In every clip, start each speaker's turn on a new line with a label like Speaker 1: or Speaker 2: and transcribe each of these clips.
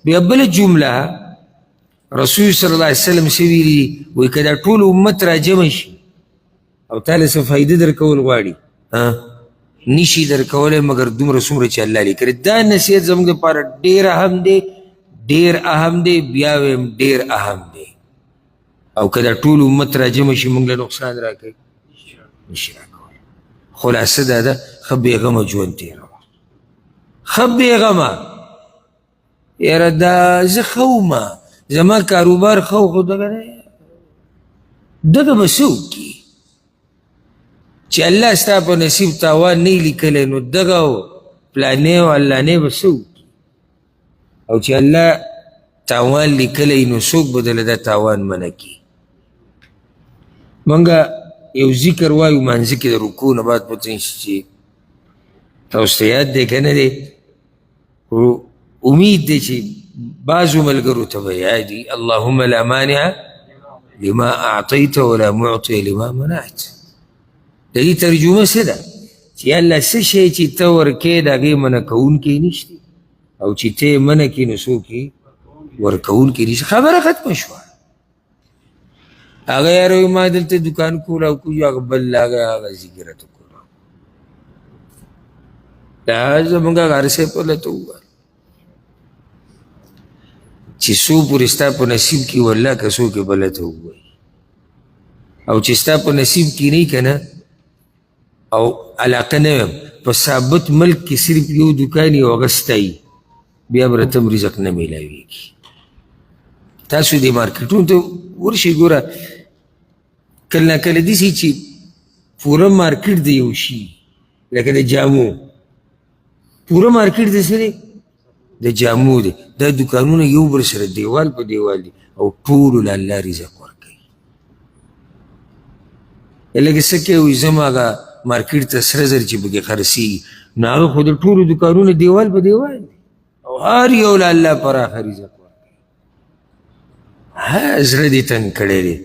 Speaker 1: بیا بله جمله رسول صلی الله علیه وسلم سویلی وی که دا ټول امت را جمع شي او تاله څه فایده در کول غواړي نشي در کولی مګر دومره څومره چې الله لیکلی دا نصیحت زموږ دپاره ډېر اهم دی ډېر اهم دی بیا ویم ډېر اهم دی او که دا ټول امت را جمع شي موږ له نقصان را کوي نشي را کولی خلاصه دا ده ښه بېغمه ژوند تېروه ښه بېغمه یاره دا زه ښه ومه زما کاروبار ښه و خو دغه به څه وکړي چې الله ستا په نصیب تاوان نه لیکلی نو دغه و پلانې او علانې به څه وکړي او چې الله تاوان لیکلی نو څوک به دله دا تاوان منع کړي مونږ یو ذکر وایو مانځه کې د رکوع نه بعد پته شي چې تاسو ته یاد دی که نه دی امید دی چې بعضو ملګرو ته به یادي اللهم لا مانع لما اعطیت ولا معطی لما منعت د دې ترجمه څه ده چې الله څه شی چې ته ورکې د هغې منع کوونکی نشته او چې ته یې منع کړي نو څوک یې ورکوونکی نشته خبره ختمه شوه هغه یاره ما دلته دکان کولاو کوي هغه بل هغه ذکر راته کولاو دا زمونږ هغه هر شی په لته ووایه چې څو پورې ستا په نصیب کې والله که څوک یې بله ته ووایي او چې ستا په نصیب کې نه که نه او علاقه نه ویم په ثابت ملک کې صرف یو دکان یې او هغه ستایي بیا به راته رزق نه میلاویږي تاسو دې مارکیټونو ته ورشئ ګوره کله نه کله داسې چې پوره مارکیټ د یو شي لکه د جامو پوره مارکیټ د څه دی د جامو دی دا دکانونه یو بل سره دیوال په دیوال دي او ټولو له الله رزق ورکوي لکه څه کوي وایي زه هغه مارکیټ ته سره زر چې پکې خرڅېږي نو هغه خو د ټولو دکانونه دیوال په دیوال دي او هر یو له الله پراخه رزق ورکوي زړه دې تنګ کړی دی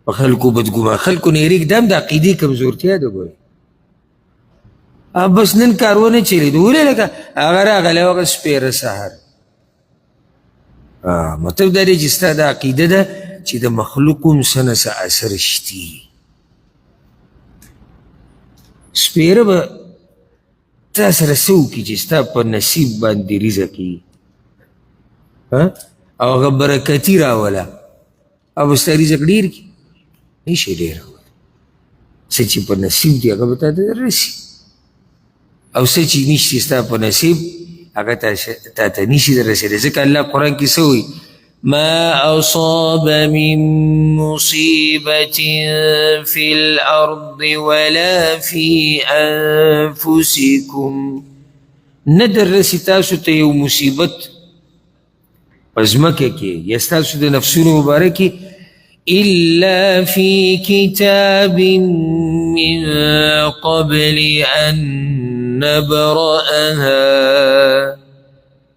Speaker 1: په خلکو بدګمان خلکو نه یېرېږي دا هم د عقیدې کمزورتیا ده ګورئ بس نن کار ونه چلېدو ولې لکه هغه راغلی هغه سپېره سهار مطلب دا دی چې ستا دا عقیده ده چې د مخلوق هم څه نه څه اثر شتي سپېره به تا سره څه وکړي چې ستا په نصیب باندې رزق وي او هغه برکتي راوله او به ستا رزق ډېر کړي نشي ډېرولی څه چې په نصیب دي هغه به تا ته رسي او څه چې نشته ستا په نصیب هغه تا ته نشي در رسېدی ځکه الله قرآن کې څه وایي ما اصاب من مصیبة في الارض ولا في انفسکم نه در رسي تاسو ته یو مصیبت په ځمکه کې یا ستاسو د نفسونو مبارک کې الا في كتاب من قبل ان نبرأها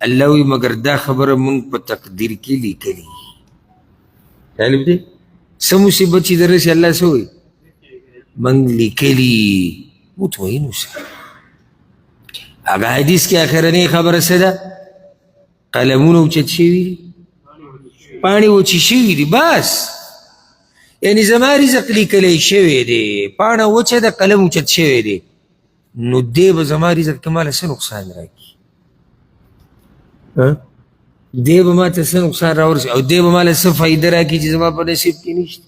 Speaker 1: الله وی مگر دا خبره مونږ په تقدیر کې لیکلي معلوم دی څه مصیبت چې در رسي الله څه وایي مونږ لیکلي مطمئن اوسه هغه حدیث کې اخرنۍ خبره څه ده قلمونه اوچت شوي دي پاڼې وچې شوي دي بس یعنی زما رزق لیکلی شوی دی پاڼه وچه ده قلم اوچت شوی دی نو دی به زما رزق کې ماله څه نقصان راکړي دی به ما ته څه نقصان راورسي او دی به ماله څه فایده راکړي چې زما په نصیب کې نشته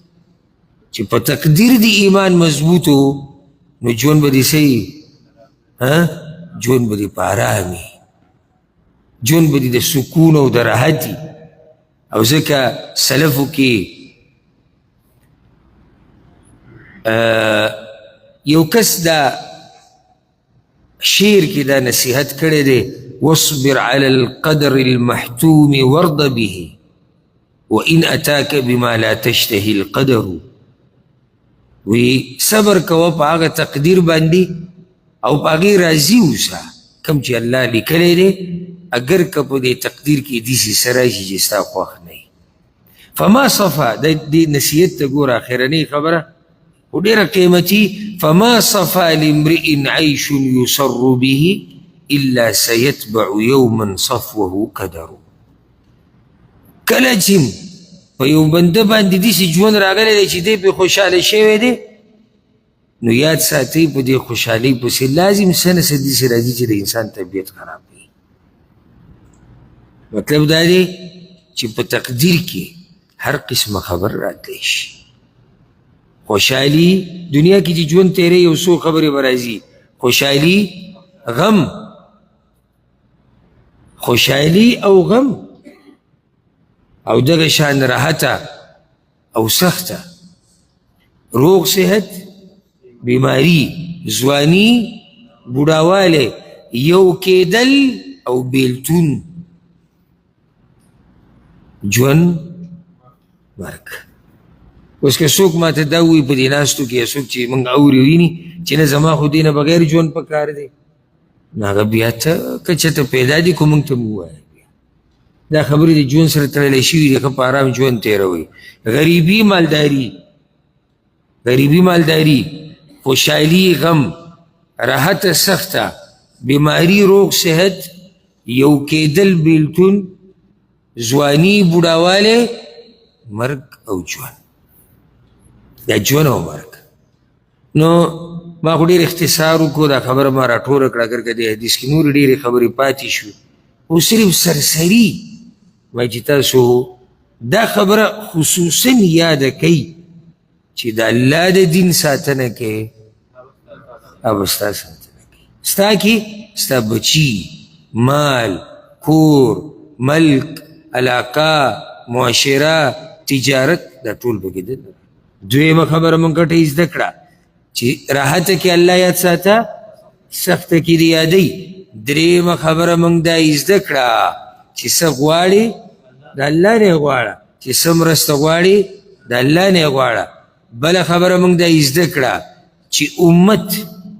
Speaker 1: چې په تقدیر د ایمان مضبوط و نو ژوند به دې څه ژوند به دې په ارامي ژوند به دې د سکون او د راحتي او ځکه سلفو کې یو کس دا شعر کې دا نصیحت کړی دی واصبر على القدر المحتوم وارض به وان اتاك بما لا تشتهي القدر وی صبر کوه په هغه تقدیر باندې او په هغې راضي اوسه کوم چې الله لیکلی دی اگر که په دې تقدیر کې داسې څه راشي چې ستا خوښ نه وي فما صفا دې نصیحت ته ګوره اخرنۍ خبره خو ډېره قیمتي فما صفا لامرئ عیش یسر به الا سیتبع یوما صفوه قدر کله چې په یو بنده باندې داسې ژوند راغلی دی چې دی پرې خوشحاله شوی دی نو یاد ساتئ په دې خوشحالۍ پسې لازم څه نه څه داسې راځي چې د انسان طبیعت خراب کوي. مطلب دا دی چې په تقدیر کې هر قسمه خبر راتلی شي. خوشحالي دنیا کې چې ژوند تیری یو څو خبرې به راځي، خوشحالي غم، خوشحالي او غم او دغه شان راحته او سخته، روغ صحت، بیماری، ځواني، بوډاوالی، یو کېدل او بیلتون، ژوند، مرګ. اوس که څوک ماته دا ووایي په دې ناستو کې څوک چې موږ اوري ویني چې نه زما خو دې نه بغیر ژوند په کار دی، نو هغه بیا ته که چېرته پیدا دي خو موږ ته مو ووایه. دا خبرې د ژوند سره تړلی شوي دي، ښه په ارام ژوند تېروئ. غریبي مالداري، خوشحالي غم، راحت سخته، بیماری روغ صحت، یو کېدل بیلتون، ځواني بوډاوالی، مرګ او ژوند. دا ژوند او مرګ. نو ما خو ډېر اختصار وکړو، دا خبره ما راټوله کړه، اگر که د حدیث کې نورې ډېرې خبرې پاتې شو، خو صرف سرسري وایي چې تاسو دا خبره خصوصا یاده کوئ چې د الله د دین ساتنه کوي او ستا ساتنه کوي. ستا کې ستا بچي، مال، کور، ملک، علاقه، معاشره، تجارت، دا ټول پکې ده. دویمه خبره مونږ ګټه زده کړه چې راحته کې الله یاد ساته، سخته کې دې یادوي. درېیمه خبره مونږ دا زده کړه چې څه غواړې د الله نه یې غواړه، چې څه مرسته غواړې د الله نه یې غواړه. بله خبره مونږ دا زده کړه چې امت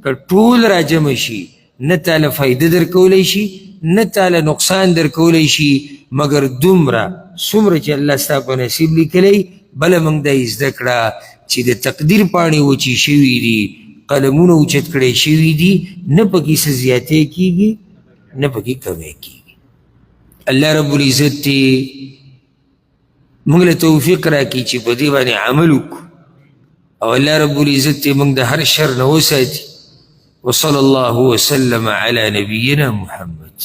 Speaker 1: که ټول راجمع شي نه تاله فایده در کولی شي نه تاله نقصان در کولی شي مګر دومره څومره چې الله ستا په نصیب لیکلی. بله مونږ دا زده کړه چې د تقدیر پاڼې وچې شوي دي، قلمونه اوچت کړی شوي دي، نه پکې څه زیاتی کېږي نه پکې کمی کېږي. الله رب العزت دې مونږ له توفیق راکړي چې په دې باندې عمل وکړو، او الله رب العزت دې مونږ د هر شر نه وساتي. وصلی الله وسلم علی نبینا محمد.